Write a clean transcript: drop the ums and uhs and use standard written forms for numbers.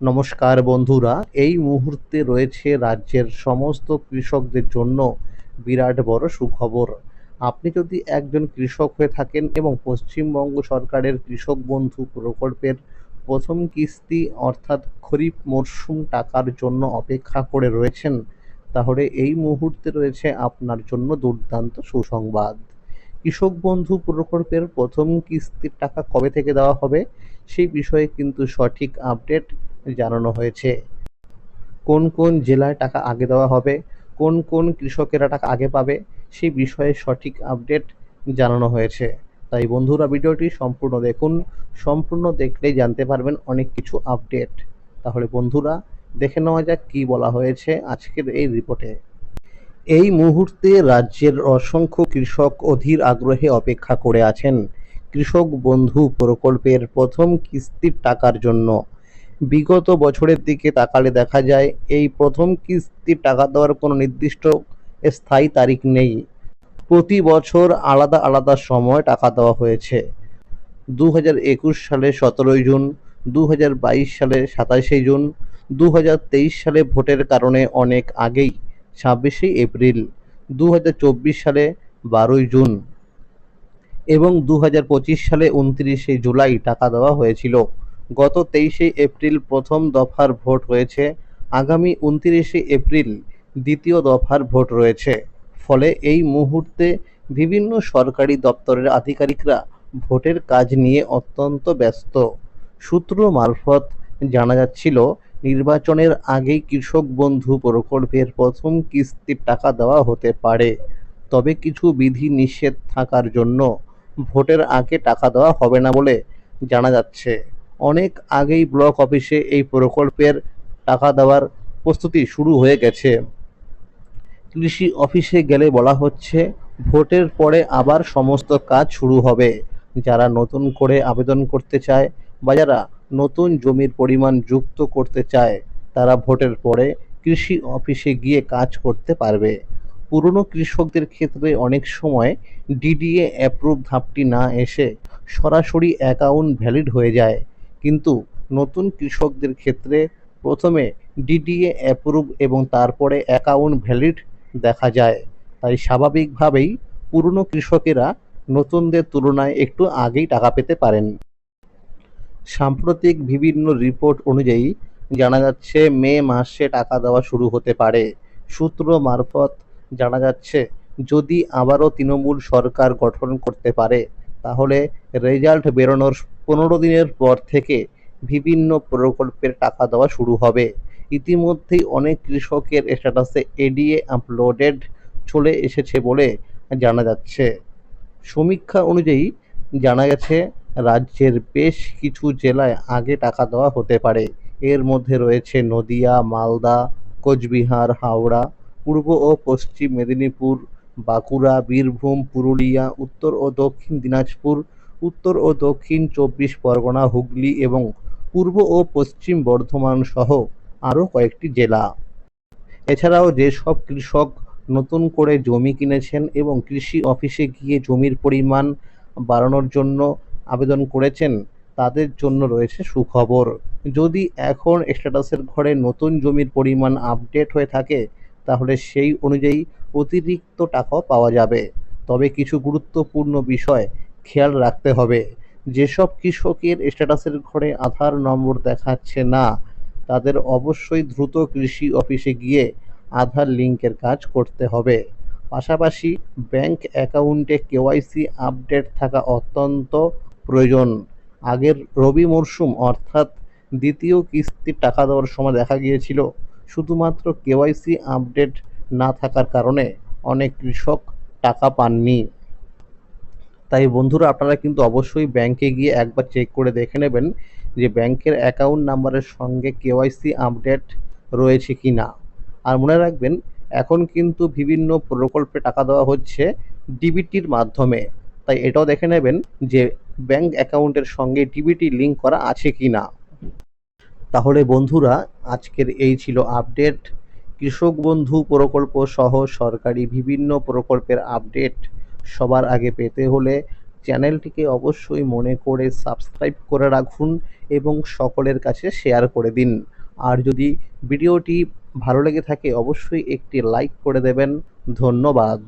নমস্কার বন্ধুরা, এই মুহূর্তে রয়েছে রাজ্যের সমস্ত কৃষকদের জন্য বিরাট বড় সুখবর। আপনি যদি একজন কৃষক হয়ে থাকেন এবং পশ্চিমবঙ্গ সরকারের কৃষক বন্ধু প্রকল্পের প্রথম কিস্তি অর্থাৎ খরিফ মরশুম টাকার জন্য অপেক্ষা করে রয়েছেন, তাহলে এই মুহূর্তে রয়েছে আপনার জন্য দুর্দান্ত সুসংবাদ। কৃষক বন্ধু প্রকল্পের প্রথম কিস্তির টাকা কবে থেকে দেওয়া হবে সেই বিষয়ে কিন্তু সঠিক আপডেট জানানো হয়েছে। কোন কোন জেলায় টাকা আগে দেওয়া হবে, কোন কোন কৃষকেরা টাকা আগে পাবে সেই বিষয়ে সঠিক আপডেট জানানো হয়েছে। তাই বন্ধুরা, ভিডিওটি সম্পূর্ণ দেখুন। সম্পূর্ণ দেখলেই জানতে পারবেন অনেক কিছু আপডেট। তাহলে বন্ধুরা, দেখে নেওয়া যাক কী বলা হয়েছে আজকের এই রিপোর্টে। এই মুহূর্তে রাজ্যের অসংখ্য কৃষক অধীর আগ্রহে অপেক্ষা করে আছেন কৃষক বন্ধু প্রকল্পের প্রথম কিস্তির টাকার জন্য। বিগত বছরের দিকে তাকালে দেখা যায় এই প্রথম কিস্তির টাকা দেওয়ার কোনো নির্দিষ্ট স্থায়ী তারিখ নেই। প্রতি বছর আলাদা আলাদা সময় টাকা দেওয়া হয়েছে। 2021 সালে 17ই জুন, 2022 সালে 27শে জুন, 2023 সালে ভোটের কারণে অনেক আগেই 26শে এপ্রিল, 2024 সালে 12ই জুন এবং 2025 সালে 29শে জুলাই টাকা দেওয়া হয়েছিল। গত 23শে এপ্রিল প্রথম দফার ভোট হয়েছে, আগামী 29শে এপ্রিল দ্বিতীয় দফার ভোট রয়েছে। ফলে এই মুহূর্তে বিভিন্ন সরকারি দপ্তরের আধিকারিকরা ভোটের কাজ নিয়ে অত্যন্ত ব্যস্ত। সূত্র মারফত জানা যাচ্ছিল, নির্বাচনের আগেই কৃষক বন্ধু প্রকল্পের প্রথম কিস্তির টাকা দেওয়া হতে পারে, তবে কিছু বিধি নিষেধ থাকার জন্য ভোটের আগে টাকা দেওয়া হবে না বলে জানা যাচ্ছে। অনেক আগেই ব্লক অফিসে এই প্রকল্পের টাকা দেওয়ার প্রস্তুতি শুরু হয়ে গেছে। কৃষি অফিসে গেলে বলা হচ্ছে ভোটের পরে আবার সমস্ত কাজ শুরু হবে। যারা নতুন করে আবেদন করতে চায় বা যারা নতুন জমির পরিমাণ যুক্ত করতে চায়, তারা ভোটের পরে কৃষি অফিসে গিয়ে কাজ করতে পারবে। পুরনো কৃষকদের ক্ষেত্রে অনেক সময় ডিডিএ অ্যাপ্রুভ ধাপটি না এসে সরাসরি অ্যাকাউন্ট ভ্যালিড হয়ে যায়, কিন্তু নতুন কৃষকদের ক্ষেত্রে প্রথমে ডিডিএ অ্যাপ্রুভ এবং তারপরে অ্যাকাউন্ট ভ্যালিড দেখা যায়। তাই স্বাভাবিকভাবেই পুরনো কৃষকেরা নতুনদের তুলনায় একটু আগেই টাকা পেতে পারেন। সাম্প্রতিক বিভিন্ন রিপোর্ট অনুযায়ী জানা যাচ্ছে মে মাসে টাকা দেওয়া শুরু হতে পারে। সূত্র মারফত জানা যাচ্ছে, যদি আবারও তৃণমূল সরকার গঠন করতে পারে, তাহলে রেজাল্ট বেরোনোর 15 দিনের পর থেকে বিভিন্ন প্রকল্পের টাকা দেওয়া শুরু হবে। ইতিমধ্যেই অনেক কৃষকের স্ট্যাটাসে এডিএ আপলোডেড চলে এসেছে বলে জানা যাচ্ছে। সমীক্ষা অনুযায়ী জানা গেছে রাজ্যের বেশ কিছু জেলায় আগে টাকা দেওয়া হতে পারে। এর মধ্যে রয়েছে নদিয়া, মালদা, কোচবিহার, হাওড়া, পূর্ব ও পশ্চিম মেদিনীপুর, বাঁকুড়া, বীরভূম, পুরুলিয়া, উত্তর ও দক্ষিণ দিনাজপুর, উত্তর ও দক্ষিণ 24 পরগনা, হুগলি এবং পূর্ব ও পশ্চিম বর্ধমান সহ আরও কয়েকটি জেলা। এছাড়াও যেসব কৃষক নতুন করে জমি কিনেছেন এবং কৃষি অফিসে গিয়ে জমির পরিমাণ বাড়ানোর জন্য আবেদন করেছেন, তাদের জন্য রয়েছে সুখবর। যদি এখন স্ট্যাটাসের ঘরে নতুন জমির পরিমাণ আপডেট হয়ে থাকে, তাহলে সেই অনুযায়ী অতিরিক্ত টাকাও পাওয়া যাবে। তবে কিছু গুরুত্বপূর্ণ বিষয় খেয়াল রাখতে হবে। যেসব কৃষকের স্ট্যাটাসের ঘরে আধার নম্বর দেখাচ্ছে না, তাদের অবশ্যই দ্রুত কৃষি অফিসে গিয়ে আধার লিঙ্কের কাজ করতে হবে। পাশাপাশি ব্যাংক অ্যাকাউন্টে কেওয়াইসি আপডেট থাকা অত্যন্ত প্রয়োজন। আগের রবি মরশুম অর্থাৎ দ্বিতীয় কিস্তির টাকা দেওয়ার সময় দেখা গিয়েছিল শুধুমাত্র কেওয়াইসি আপডেট না থাকার কারণে অনেক কৃষক টাকা পাননি। তাই বন্ধুরা, আপনারা কিন্তু অবশ্যই ব্যাংকে গিয়ে একবার চেক করে দেখে নেবেন যে ব্যাংকের অ্যাকাউন্ট নাম্বারের সঙ্গে কেওয়াইসি আপডেট রয়েছে কি না। আর মনে রাখবেন, এখন কিন্তু বিভিন্ন প্রকল্পে টাকা দেওয়া হচ্ছে ডিবিটির মাধ্যমে। তাই এটাও দেখে নেবেন যে ব্যাংক অ্যাকাউন্টের সঙ্গে ডিবিটি লিঙ্ক করা আছে কি না। তাহলে বন্ধুরা, আজকের এই ছিল আপডেট। কৃষক বন্ধু প্রকল্প সহ সরকারি বিভিন্ন প্রকল্পের আপডেট সবার আগে পেতে হলে চ্যানেলটিকে অবশ্যই মনে করে সাবস্ক্রাইব করে রাখুন এবং সকলের কাছে শেয়ার করে দিন। আর যদি ভিডিওটি ভালো লেগে থাকে অবশ্যই একটি লাইক করে দেবেন। ধন্যবাদ।